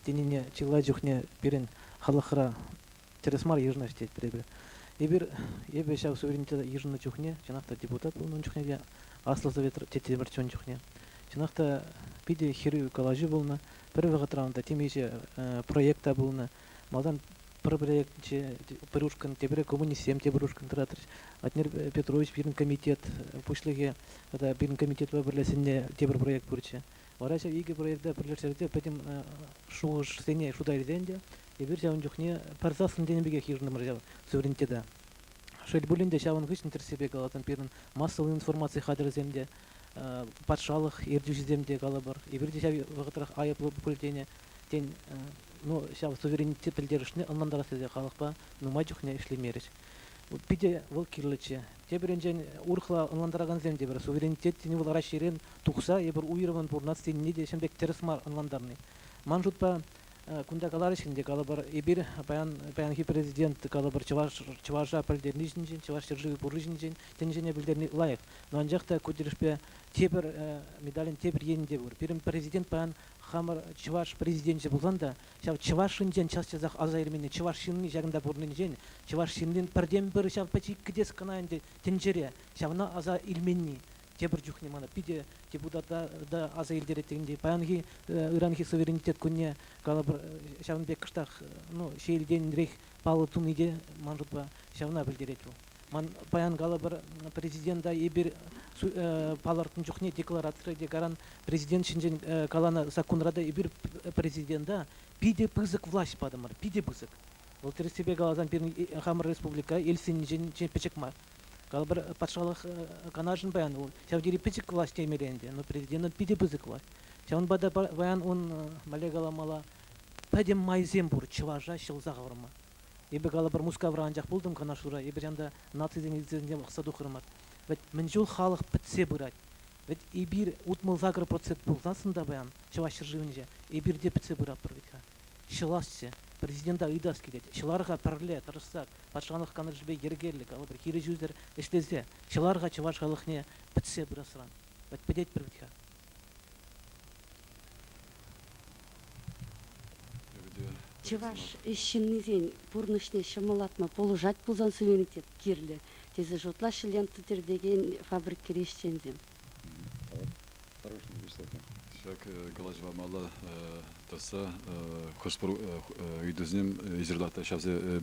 тенине чила жухне берен халахра тересмар ежна штет пребе. Ибир ебе шав суверенитета ежна жухне, чанахта депутат был жухне аслы совет тетеберчон жухне. Чанахта пиде хирю калажи булна, первый гатраунда тимиже проекта булна. Малдан проект перушкан тебре коммунист 7 тебрушкан тратырыш. Атнер Петрович бирин комитет пушлыге, это бирин комитет выбрлесинне тебр проект бурче. Вараша иге проектта бирлештерде петим шуш сене шудай денде, и бир жаун жухне парсасын денебеге хирны мыржа суверенитета. Шель булинде шаван гыш интерсебе галатан пирин массовый информация хадыр земде, патшалық ердюші земде галабар. И бир жави вагытрах аяплы бүкілдене тен ну шав суверенитет билдеришне аннандара сезе халыкпа нума жухне ишлемериш. Пиде вол кирличе. Теберенжен урхла анландараган земде бир суверенитет не вол расширен тухса и бир уйрыван бурнацин не дешембек тересмар анландарны. Манжутпа кунда каларышинде калабар и бир баянхи президент калабар чаваша билдернишинжен, чаваш жыржы бурыжинжен, тенжене билдерни лайык. Но анжакта кудиришпе тебер медалин тебер енде бур. Бирин президент баян хамар чаваш президент булган да, шав чавашинжен часчазак азайрменне чавашинни жагында бурнинжен, чавашиннин пердем бир шав пачи кидес канаенде тенжере, шавна аза илменни тебір жүхне мана пиде депутата да аза елдеретегенде баянги иранхи суверенитет күнне калабыр шавынбек кыштах ну шейлден рейх палы туниде манжутба шавна билдерету ман баян калабыр президента ебир палартын жүхне декларация де гаран президент шинжен калана законрада ебир президента пиде пызык власть падымыр пиде пызык ол тересебе галазан бир хамыр республика элсин жен печекма Калбар патшалық канажын баян ол. Шавдири пичик власть темеренде, но президент пиде пызык власть. Шавн бада баян он малегаламала падем майзем бур чыважа шылза гаврма. Ебе калбар муска вранжак булдым канашура, ебе жанда нацизен изенде мақсаду хырмат. Вет менжул халық питсе бурать. Вет ибир утмыл загр процент булсасында баян чываш жывынже. Ибир де питсе бурат бурвитха. Шыласче. Президента ыйдас келет. Шыларға пірле, тұрысақ, патшалық каныржбе ергерлік, алып бір кері жүздер іштезе. Шыларға чываш халықне бітсе бұрасыран. Бәт бедет бір бітха. Чываш ищеннизен бурнышне шымылатма полужать пулзан суверенитет кирлі. Тезе жотла шылянты тердеген фабрик керешчензем. Шак галажва мала таса хоспор үйдүзнем изерлата шавзе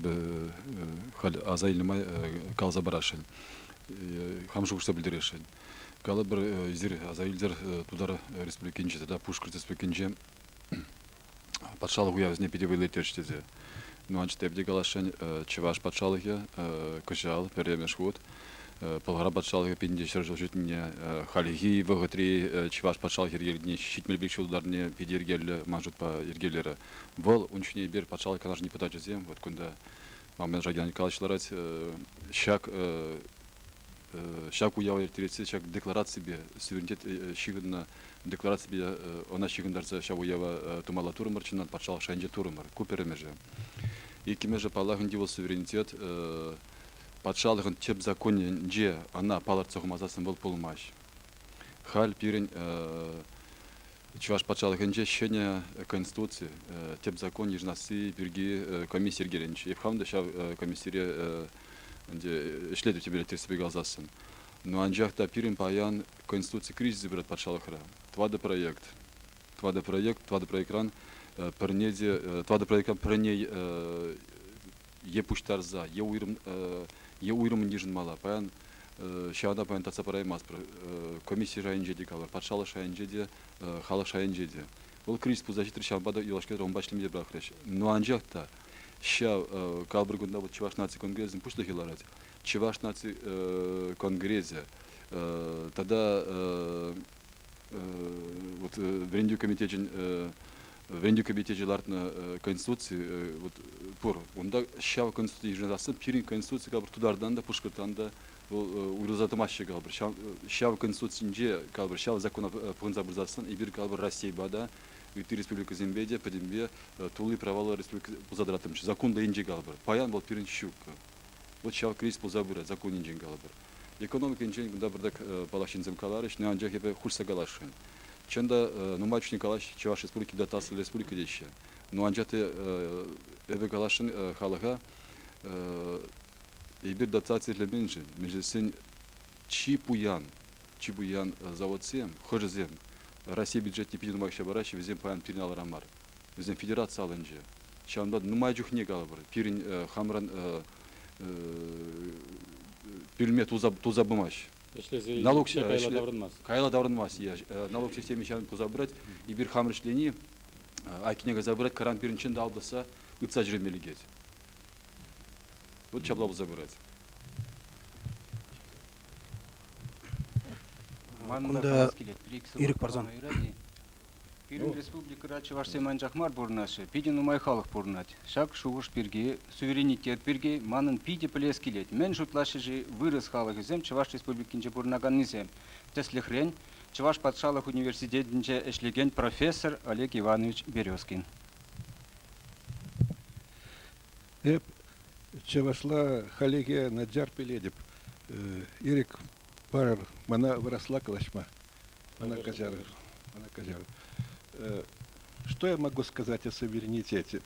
хал азайлмай калза барашын хамжугушта билдирешин кала бир изер азайлдер тудар республикинче да пушкар республикинче патшалык уявзне пидевилетерштезе ну анчтебде галашын чываш патшалыгы кыжал перемешхут Полгара патшалығы пенде шыржыл жүтіне халиги вғытри чываш патшалық ергеліне шитмелбек шулдарне педергелі мажутпа ергелері. Бұл үншіне бер патшалық канаж не пытать жезем, вот күнда Маммен Жаган Николаевич ларать шак уява ертерetse, шак декларация бе, суверенитет шигынна декларация бе, она шигындарца шак уява тумала турымыр, чинан патшалық шайынже турымыр, куперемеже. И кемеже палағын девол суверенитет патшалығын теп законе же ана паларца хумазасын бол полмаш. Халь пирен чуваш патшалығын же шене конституции теп закон ежнасы бирги комиссия геренч. Епхамда шав комиссия ишлету тебе терсебе галзасын. Но анжахта пирен паян конституции кризис брат патшалықра. Твада проект ран твада проект перне епуштарза Е уйрым нижин мала, паян шаада паян таца параймас, комиссия шайын жеде калар, патшалы шайын жеде, халық шайын жеде. Ол кризис пузачитыр шамбада илашкедер он башлемде брахреш. Но анжакта ша калбыр гунда вот чеваш наци конгрезин пушты хиларать. Чеваш наци конгрезе. Тогда вот врендю комитете лартна конституции вот пор онда шав конституции жинасы пирин конституция кабыр тудардан да пушкартан да уйрузатымашы кабыр шав конституцинже кабыр шав закона пунза бурзасын ибир кабыр Россия бада Юти республика Зембеде подембе тулы правала республика позадратымчы закон да инже кабыр паян бол пирин щук вот шав кризис позабыра закон инже кабыр экономика инже да бирдак палашинзем каларыш не анжа хепе хурса галашын Ченда Нумач Николаевич Чуваш республики датасы республика деща. Но анжаты эбе галашын халыга эбир дотация для меньше. Между сен чипуян заводсем, хожезем. Россия бюджетне пидин макша бараши, везем паян пирнал рамар. Везем федерация алынжы. Шамда нумай жухне галабыр. Пирин хамран пирме тузабымаш. Налог кайла даврынмас. Налог системе шан тузабырать. И бир хамрышлени айкинега забырать каран пиринчин далдаса ыца жремелигет. Вот чаблабы забырать. Кунда Ирик Парзан. Пирин республика Чуваш Семан Жахмар бурнасы, пидин умай халық бурнат. Шак шуғыш бірге, суверенитет бірге, манын пиде пілес келет. Мен жұтлашы жи вырыс халықізем, Чуваш республикинче бурнаган низем. Теслихрен, Чуваш патшалық университетінче эшлеген профессор Олег Иванович Березкин. Чавашла халеге наджар пеледеп. Ирик парар мана выросла калашма. Мана кажар. Что я могу сказать о суверенитете?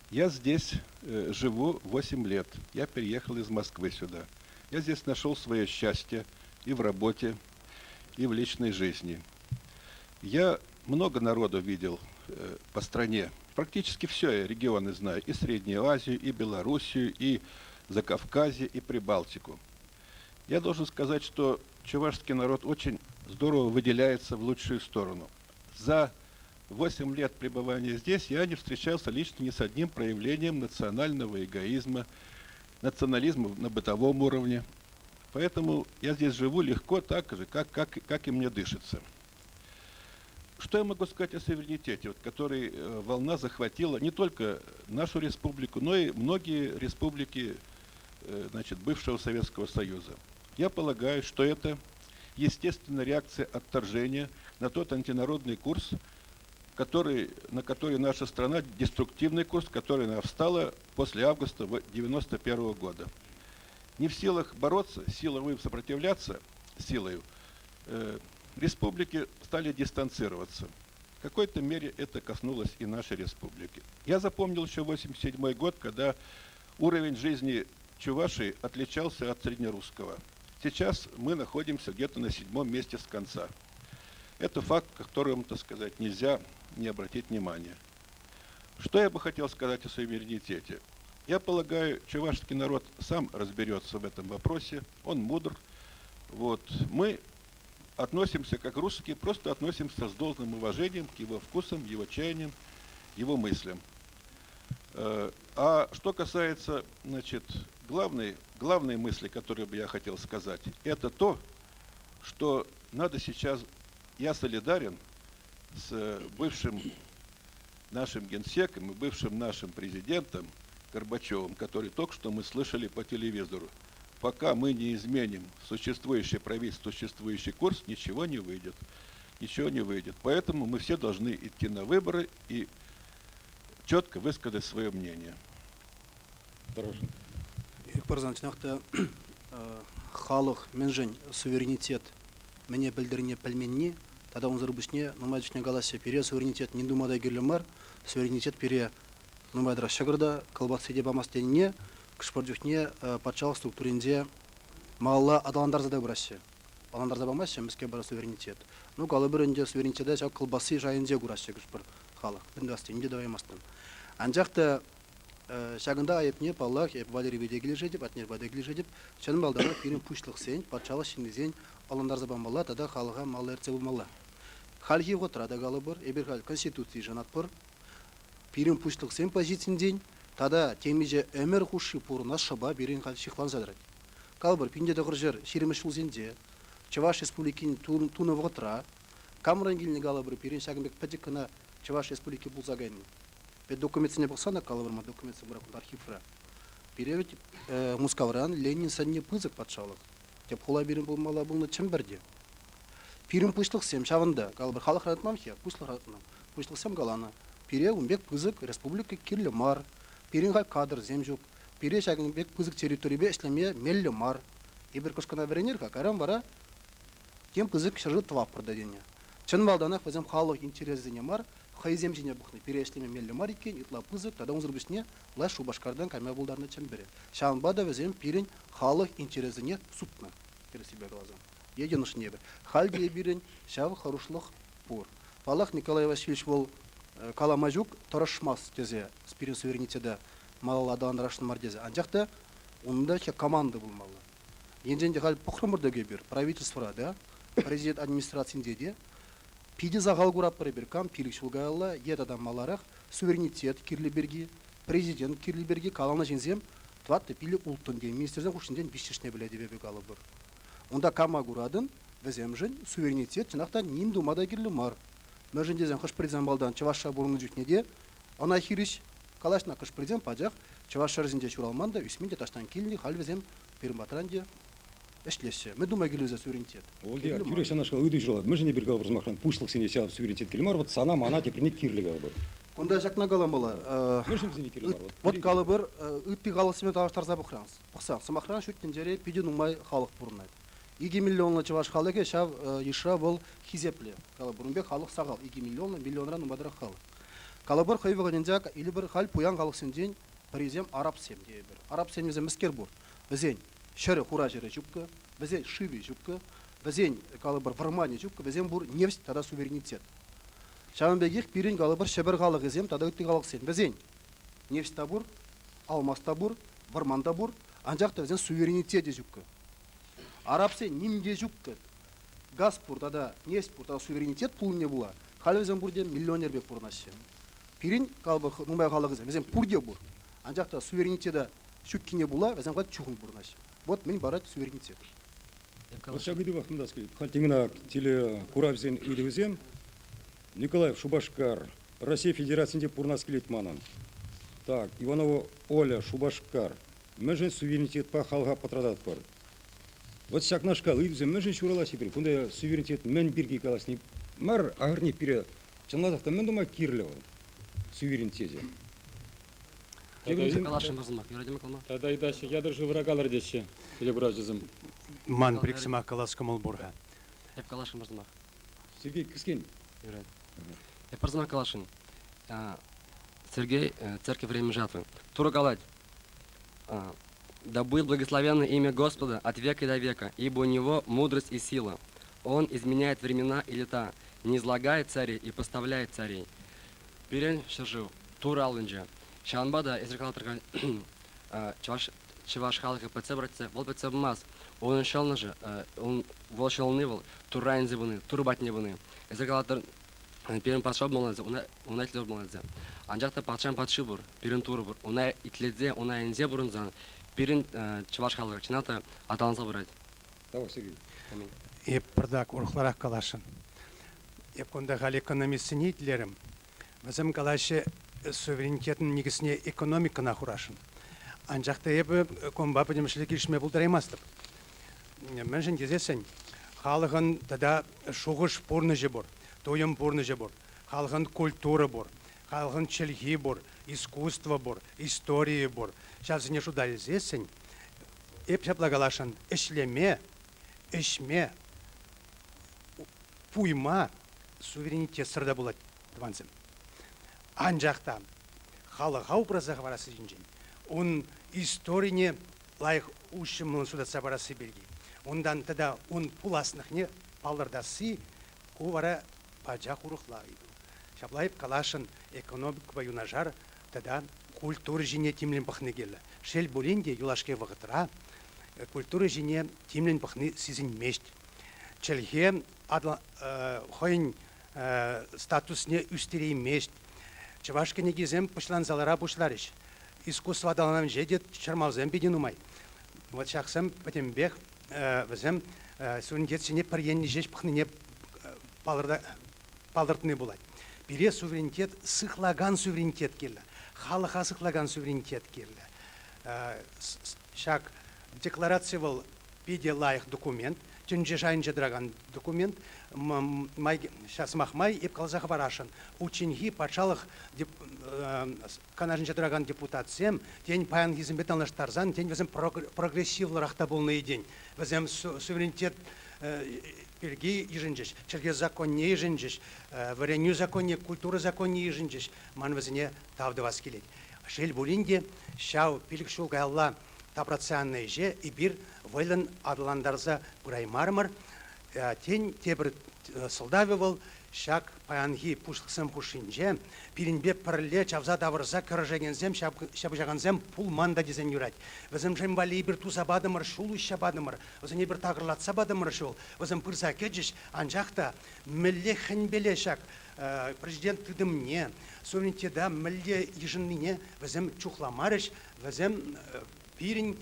Я здесь живу 8 лет. Я переехал из Москвы сюда. Я здесь нашел свое счастье и в работе, и в личной жизни. Я много народу видел по стране. Практически все регионы знаю. И Среднюю Азию, и Белоруссию, и Закавказье, и Прибалтику. Я должен сказать, что чувашский народ очень здорово выделяется в лучшую сторону. За 8 лет пребывания здесь я не встречался лично ни с одним проявлением национального эгоизма, национализма на бытовом уровне. Поэтому я здесь живу легко, так же, как и мне дышится. Что я могу сказать о суверенитете, который волна захватила не только нашу республику, но и многие республики бывшего Советского Союза? Я полагаю, что это естественная реакция отторжения на тот антинародный курс, на который наша страна, деструктивный курс, который она встала после августа 1991 года. Не в силах бороться, силой сопротивляться, силой, республики стали дистанцироваться. В какой-то мере это коснулось и нашей республики. Я запомнил еще 1987 год, когда уровень жизни Чувашии отличался от среднерусского. Сейчас мы находимся где-то на 7-м месте с конца. Это факт, о котором, так сказать, нельзя не обратить внимания. Что я бы хотел сказать о суверенитете? Я полагаю, чувашский народ сам разберется в этом вопросе. Он мудр. Мы относимся, как русские, просто относимся с должным уважением к его вкусам, его чаяниям, его мыслям. А что касается, главной мысли, которую бы я хотел сказать, это то, что надо сейчас, я солидарен с бывшим нашим генсеком и бывшим нашим президентом Горбачевым, который только что мы слышали по телевизору. Пока мы не изменим существующее правительство, существующий курс, ничего не выйдет. Ничего не выйдет. Поэтому мы все должны идти на выборы и четко высказать свое мнение. Ирик Парзан, чинақта халық менжен суверенитет мене білдіріне пәлменне, тада он зарубышне, нумайдышне галасе пере суверенитет не думада герлемар, суверенитет пере нумайдра шагырда, колбасы дебамастенне, кшпордюхне патшалық структуринде малла адаландар зада бұрасы. Адаландар забамасе, міске бара суверенитет. Ну, калы бірінде суверенитеде жау колбасы жайынде бұрасы кшпор халық. Біндастенде даваймастын. Анжақты шагында айыпне паллах, Валерий Ведегілі жедіп, Атнер Бадегілі жедіп, шаным балдары перін пұшлық сен, патшалық шингізен аландар забамалла, тада халыға малла әртсе бұлмалла. Халхи ғотрада қалы бір, ебір хал конституции жанат бір, перін пұшлық сен позицинден, тада темеже өмір құшы пұрына шыба берін хал шиқлан задырады. Қалы бір, пінде дұғыр жер, шереміш ұлзенде, Чуваш республикин туны ғотра, камыран келіне қалы бір, перін шагынбек пәдік кіна Чуваш республики бұлзағайны. Документсіне бұқсана қалы бірма документсі бұрақын архивра. Перевет Мускавран, Ленин санне пызық патшалық. Деп қола берін болмала бұлны чым бірде. Перін пұшлық сем шавында, қалы бір халық ратмам хе, пұшлық сем қаланы. Пере ұмбек пызық республика керлі мар, перін қай кадр зем жоқ, пере шағынбек пызық территория ішлеме мелі мар. Ебір көшкана веренер, қарам бара, кем пызық шырғы твап пырда дене. Чын балданақ өзім халық интерес дене мар, хайзем жине бухны перешлеме мелле марикен итлап кызык тада унзыр бишне ла шубашкардан кайма булдарны чембере шамбада везем пирин халық интересіне сутна пересибе глазам единыш небе хальге бирин шав хорошлых пор Палах Николай Васильевич был каламажук торашмас тезе спирин суверенитеда малаладан рашын мардезе анжакта онда команда булмалы енженде хал похромурдеге бир правительство да президент администрациясында де пиди загал гурап бир кам пиликшулгала едада маларах суверенитет кирлиберги президент кирлиберги калана жензем тватты пили ултун де министрден кушинден бишешне биле дебе галыбыр онда кама гурадын веземжен суверенитет чынакта ним думада кирлимар Мәжен дезен қыш президент балдан Чаваша бұрыны жүкнеде, ана хириш калашна қыш президент пажақ, Чаваша різінде шуралманда, үсменде таштан келіне хал везем перматранде эшлесе. Мен думаю, келузе суверенитет. Ол де, күрек санашқа өйді жүралады. Мәжен де бір қалып рызмақран пушлық сене сяғып суверенитет келімар, вот сана мана тепіріне кирлігі албыр. Онда жақна қаламала. Мәжен бізіне кирлімар. Вот қалыбыр, үтті қалысымен тағыштарза бұқыраңыз. Бұқсан, сымақран шөттен жере педе нумай халық бұрынайды. 2 миллионлы чаваш халыке шав ешра был хизепле. Калабурунбек халық сағал 2 миллионран нумадыра халық. Калабур хайвага нендяк или бір хал пуян халық сенден президент араб сем дей бір. Араб сем мезем мискер бур. Везень шәрі хура жері жүпкі, везень шиви жүпкі, везень калабур вармани жүпкі, везень бур нефть тада суверенитет. Шаванбегих пирин калабур шебер халық езем тада үтті халық сен. Везень нефть табур, алмаз табур, варман табур, анжақта везень суверенитет жүпкі. Арабсе нимге жүкті. Газ пұртада, нефть пұртада суверенитет пұл не бұла. Халвезен бұрде миллионер бек бұрнашы. Пирин қалбы нұмай қалығызы. Везен пұрде бұр. Анжақта суверенитеда шүккіне бұла, везен қад чүхін бұрнашы. Вот мен барат суверенитет. Осы күді вақтымда скажет. Халтимина теле куравзен үйдігізем. Николаев Шубашкар, Россия Федерациясында пұрнас келет манан. Так, Иванова Оля Шубашкар. Мәжен суверенитет па халға патрадат бар. Вот всяк наш кал, идем, мы же шурала теперь, куда суверенитет, мен бирги каласни, мар агрни пире, чанлатах, мен дома кирлева, суверенитете. Калашын базымак, юрадима калма. Тогда и дальше, я держу врагалар деші, или бұражызым. Ман бриксима каласка молбурга. Еп калашын базымак. Сергей Кыскин. Юрад. Еп базымак калашын. Сергей, церковь время жатвы. Тура галать. Да будет благословенно имя Господа от века до века, ибо у него мудрость и сила. Он изменяет времена и лета, не излагает царей и поставляет царей. Пирен шержу, туралынджа. Шанбада, изрекалатырга, чаваш халыка пэцэ братце, вол пэцэ бмаз. Он шалны же, он волшалны вол, турайнзы буны, турбатне буны. Изрекалатыр, пирен патшаб молодзе, унай тлер молодзе. Анжакта патшан патшы бур, пирен туры бур, унай итледзе, унай инзе бурынзан. Пирин чаваш халык чината аталанса брать. Давай, Сергей. Еп пырдак урхларак калашын. Еп конда хал экономисini итлерим. Вазым калашы суверенитетин негисіне экономикана хурашын. Анжакта еп комба подемшлік ишме булдыраймастып. Мен жын кезесен, халығын тада шуғыш порны же бор, тойым порны же бор, халығын культура бор, халығын челги бор, искусство бор, история бор. Сейчас не шудали зесень. Еп шаплагалашын, эшлеме, эшме, пуйма, суверенитет сырда болады тванзым. Анжақта халыға образға барасы жинжен. Он историне лайық ушымлын судатса барасы белги. Ондан тада он пуласынық не палырдасы кувара паджа құрықлай. Шаплайып калашын экономик баюнажар тада культура жине тимлен пахны келі. Шел боленде юлашке вағытыра культура жине тимлен пахны сизін мешт. Челге хойн статусне үстерей мешт. Чавашка негизем пушлан залара пушлариш. Искусство адаланам жедет чармалзем беден умай. Вот шахсам патембех вазем суверенитет сене парьенни жеш пахныне палдыртыны булай. Бире суверенитет сыхлаган суверенитет келі. Халыға сыхлаган суверенитет келі. Шак декларация был пиде лайық документ, тюнже жайын жадыраған документ, сейчас махмай еп қалзағы барашын. Ученги пачалық канажын жадыраған депутатсем, тень паян гизімбет алнаштарзан, тень візім прогрессивлы рақта болны день. Візім суверенитет Шкирги ижинжиш, черге законне ижинжиш, вареню законне, культура законне ижинжиш, манвазине тавды вас келет. Шел булинде, шау пилік шулга алла тапрацанный же и бир войлен адландарза гураймармар, тень тебір солдавивал, шак паянги пушлықсын пушинже, пиринбе пірле чавза давырза кіржегензем, шабыжағанзем пул манда дезен юрать. Візім жембали бір тузабадымыр, шулу шабадымыр, візіне бір тағырлатса бадымыр шул, візім пырза кеджіш, анжақта мүлле хінбеле шак, президент тыдымне, суверенитеда мүлле ежініне візім чухламарыш, візім пирин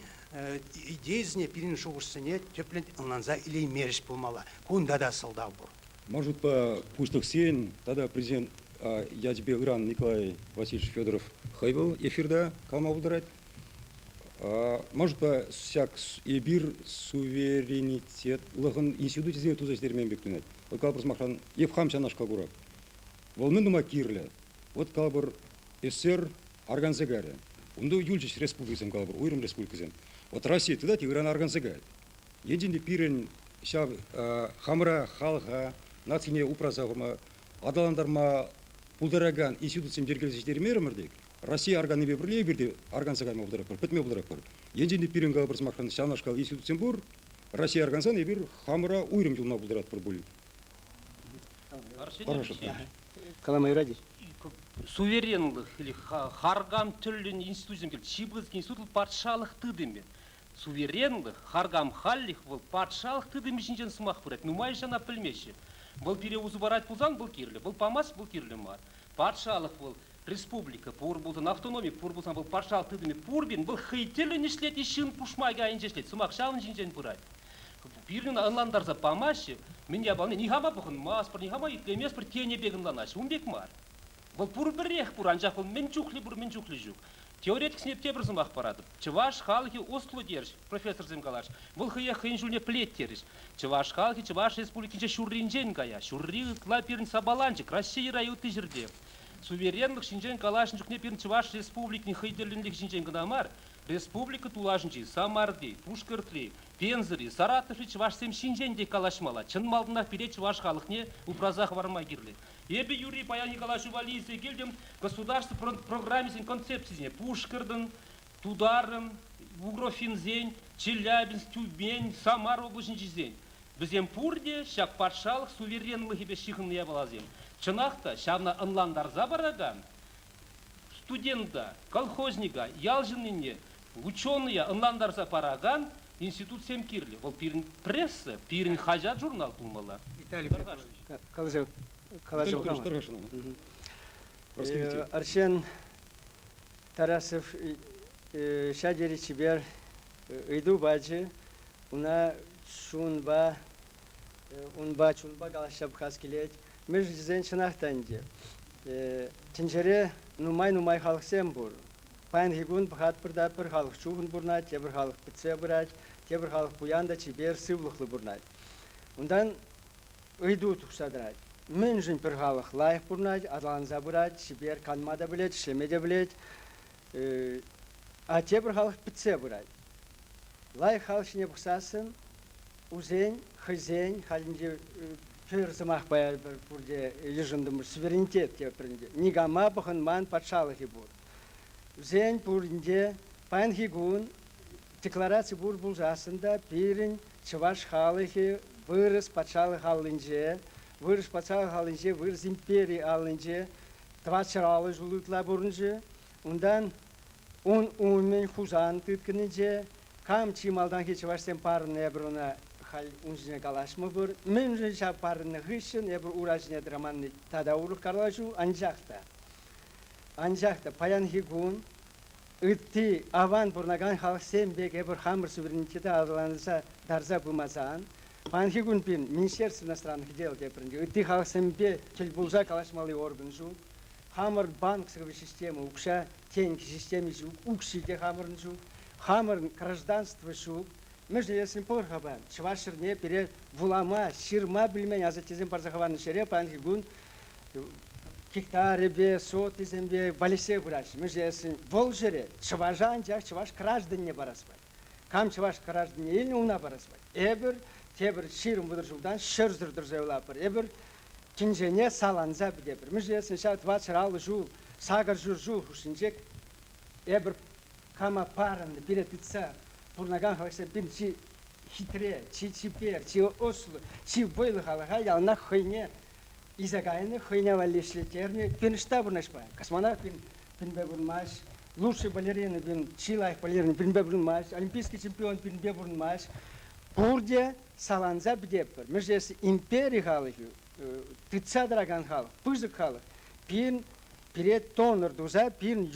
идеязіне, пирин шуғышсыне төплен ылнанза илей меріш пулмала, кунда да сылдау бұр. Может, по пустых сен, тогда президент я тебе Иран Николай Васильевич Федоров хайвал эфирда калма ударать. Может, по всяк эбир суверенитет лыгын институте зене туза стермен бектунать. Вот калбыр смахан евхамча наш калгурак. Волны нума кирле. Вот калбыр СССР органзагаре. Унду юльчиш республикасем калбыр, уйрым республикасем. Вот Россия туда Иран органзагаре. Единде пирен ща хамра халха нацине упразагырма адаландарма пулдараган институциям дергелесиштермермердек Россия органы бебрле бирде органсагайма булдарак бар, петме булдарак бар. Ендинде пирен калбыр смахан шанашкал институциям бур Россия органсан эбир хамра уйрым жылма булдарат бар були. Каламай радиш. Суверенлых или харгам түрлен институциям келді. Шибызский институт патшалық тыдымен. Суверенлых, харгам халлих был патшалық тыдымен жинжен сымақ бұрат. Нумай жана пілмеші. Бұл переузу барать пулзан бұл кирлі, бұл памас бұл кирлі мар. Патшалық бұл республика, пур болсын автономия, пур болсын бұл патшалық тыдымен пурбен, бұл хейтелі нешлет ешін пушмайға айын жешлет. Сымақ шалын жинжен бұрат. Пирлин анландарза памаши, меня балны, нихама бұхын маспыр, нихама итлемес бір тене бегін ланашы, умбек мар. Бұл пур бірех пур, анжақ бұл мен жүхлі жүк. Теоретик снепте бір зымақ барады. Чываш халқи Осло держ, профессор Земгалаш. Бұл хыя хын жүліне плет теріш. Чываш халқи, Чываш республикинче шурринжен гая. Шурри ытла пирін сабаланчик, Россия райуты жерде. Суверенлық шинжен калашын жүкне пирін Чываш республикин хыйдерліндік шинжен гынамар. Республика тулашынчи Самарды, Пушкыртли, Пензыри, Саратовли Чывашсем шинженде калашмала. Чын малдына пире Чываш халықне упразақ варма кирлі. Эбі Юрий Паян Николаевич Валийсе келдем государство программесін концепциясіне Пушкырдың, Тударым, Угрофинзень, Челябинск, Тюмень, Самар облачын жезень. Бізем пурде шак патшалық суверенлығы бе шиқыныя балазем. Чынақта шавна ынландарза бараган, студентда, колхозника, ялжыныне, ученые ынландарза параган, институт сем кирлі. Ол пирін пресса, пирін хажат журнал тумала. Виталий Арсен Тарасов шадери чибер иду баджи уна шунба галашаб хаскилет меж зенчнахтанде тинжере нумай халыксем бур пайн хигун бхат пырдат бір халық чугун бурнат тебір халық бітсе бурат тебір халық буянда чибер сывлыхлы бурнат ундан иду тухсадрат мен жин бір халық лайық бурнат адланза бурат чибер канмада билет шлемеде билет а тебір халық бітсе бурат лайық халық шине бұқсасын узень хызень халинде Ферзамах баяр бурде ежындым суверенитет кепринде. Нигама баханман патшалыхи бур. Зень бурде панхигун декларация бур булжасында пирин Чываш халыхи вырыс патшалых алынже, вырыс империи алынже, твачаралы жулутла бурынже, ундан мен хузан тыткынынже, кам чималдан ки Чываштен парын ебруна хал унжине галашмы бур, мен же шапарны хышын, ебр уражине драманны тадаурух карлажу анжақта. Анжақта паян хигун, ытти аван бурнаган халық сембек ебр хамыр суверенитеті адыланса дарза бумазан, паян хигун пин Министерство иностранных дел кепринде, ытти халық сембе телбулжа калашмалы орган жу, хамыр банковского система, укша тенки системе жу, укшите хамырын жу, хамыр гражданство жу, между ясен порхабан, Чывашырне пере вулама, ширма билмен, а затем парзахаван шере, паян хигун, Кихтаребе, сотизембе, валисе бураш. Между ясен волжере, Чыважан, Чываш граждане барасбай. Кам Чываш граждане или уна барасбай. Эбер тебір ширым бұдыр жылдан шырздырдыр зәулапыр. Ебір кинжене саланза бідепір. Мүжесін шат вачыралы жул, сагыр жул хушинчек. Ебір кама парынды биретітса, пұрнаган халықса бін чи хитре, чи чипер, чи ослы, чи бойлы халыға ялна хойне, изагайны хойне валешлетерне, бін шта бұрнашпай. Космонавт бін бе бұрнмаш, лучший балерина бін чилайх балерина бін бе бұрнмаш, олимпийский чемпион бін бе бұрнмаш. Бурде саланза бідепір. Мүжесі империя халығы, тытса драган халық, пызык халық, бін перед тоныр дуза, бін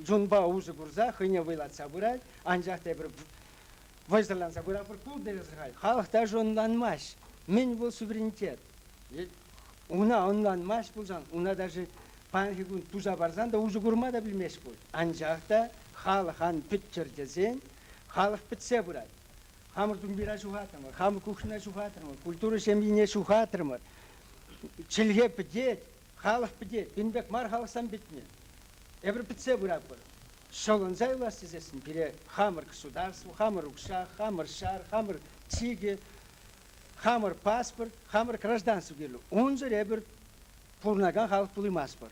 жунба узы гурза, хойне вайлатса бұрай, анжақта бір вайзырланса бұрай бір пул дерезгай. Халықта жонланмаш. Мен бұл суверенитет. Уна онланмаш бұлзан, уна даже панхи күн туза барзан да узы гурма да білмеш бұл. Анжақта халық ан пітчердезен, халық пітсе бұрай. Хамыр дүмбира жуғатырмыр, хамыр кухня жуғатырмыр, культура семейне жуғатырмыр. Чілге підет, халық підет, бінбек мар халықсан бітме. Эбір пітсе бұрай бұл. Шолынзай власти зесін, біре хамыр государство, хамыр укша, хамыр шар, хамыр тиге, хамыр паспорт, хамыр гражданство келу. Он же эбір пұрнаган халық бұлымас бұл.